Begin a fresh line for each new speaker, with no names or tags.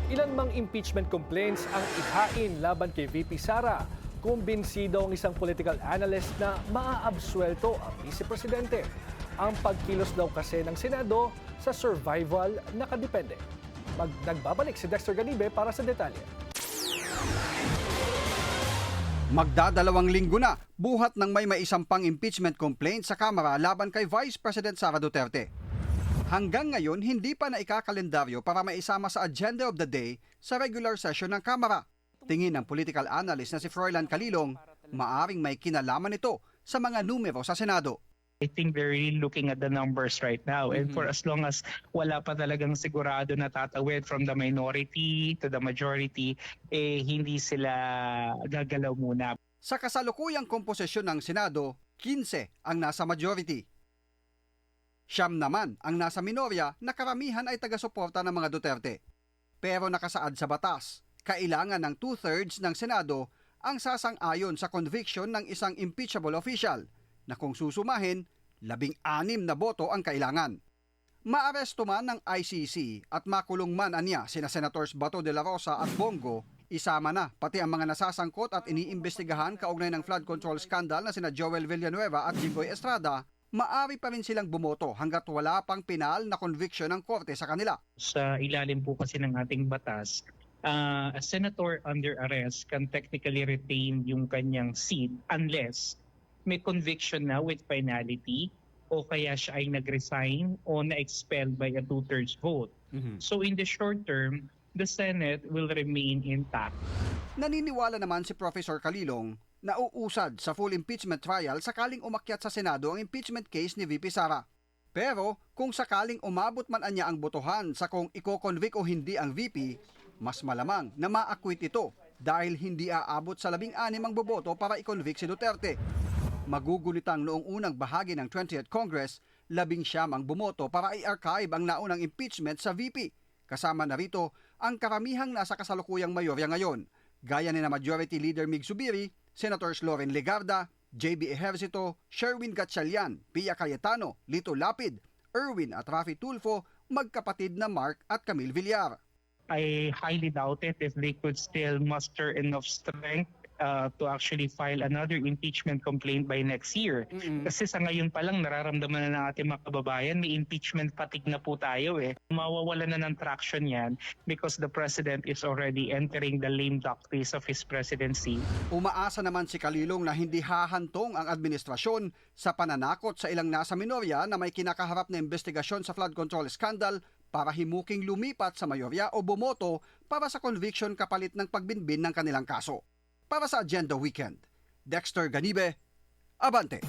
Ilan mang impeachment complaints ang ihain laban kay VP Sara. Kumbinsido ang isang political analyst na maaabsuelto ang vice-presidente. Ang pagkilos daw kasi ng Senado sa survival nakadepende. Nagbabalik si Dexter Ganibe para sa detalye.
Magdadalawang linggo na, buhat ng may maisampang impeachment complaint sa Kamara laban kay Vice President Sara Duterte. Hanggang ngayon, hindi pa naikakalendaryo para maisama sa agenda of the day sa regular session ng Kamara. Tingin ng political analyst na si Froilan Calilong, maaring may kinalaman ito sa mga numero sa Senado.
I think they're really looking at the numbers right now. And for as long as wala pa talagang sigurado na tatawid from the minority to the majority, hindi sila gagalaw muna.
Sa kasalukuyang komposisyon ng Senado, 15 ang nasa majority. Siyam naman ang nasa minorya na karamihan ay taga-suporta ng mga Duterte. Pero nakasaad sa batas, kailangan ng 2/3 ng Senado ang sasang-ayon sa conviction ng isang impeachable official na kung susumahin, 16 na boto ang kailangan. Maaresto man ng ICC at makulong man anya sina Senators Bato de la Rosa at Bongo, isama na pati ang mga nasasangkot at iniimbestigahan kaugnay ng flood control scandal na sina Joel Villanueva at Jinggoy Estrada, maari pa rin silang bumoto hanggat wala pang pinal na conviction ng korte sa kanila.
Sa ilalim po kasi ng ating batas, a senator under arrest can technically retain yung kanyang seat unless may conviction na with finality o kaya siya ay nag-resign o na-expelled by a 2/3 vote. So in the short term, the Senate will remain intact.
Naniniwala naman si Professor Calilong na uusad sa full impeachment trial sakaling umakyat sa Senado ang impeachment case ni VP Sara. Pero kung sakaling umabot man anya ang botohan sa kung iko-convict o hindi ang VP, mas malamang na ma-acquit ito dahil hindi aabot sa 16 ang boboto para i-convict si Duterte. Magugulitang noong unang bahagi ng 20th Congress, 19 ang bumoto para i-archive ang naunang impeachment sa VP. Kasama na rito ang karamihang nasa kasalukuyang mayorya ngayon, gaya ni na Majority Leader Mig Zubiri, Senators Loren Legarda, JB Ejercito, Sherwin Gatchalian, Pia Cayetano, Lito Lapid, Erwin at Raffy Tulfo, magkapatid na Mark at Camille Villar.
I highly doubt it if they could still muster enough strength to actually file another impeachment complaint by next year. Kasi sa ngayon pa lang nararamdaman na ng ating mga kababayan, may impeachment fatigue na po tayo Mawawala na ng traction yan because the President is already entering the lame duck phase of his presidency.
Umaasa naman si Calilong na hindi hahantong ang administrasyon sa pananakot sa ilang nasa minorya na may kinakaharap na investigasyon sa flood control scandal para himuking lumipat sa mayorya o bumoto para sa conviction kapalit ng pagbinbin ng kanilang kaso. Para sa Agenda Weekend, Dexter Ganibe, Abante.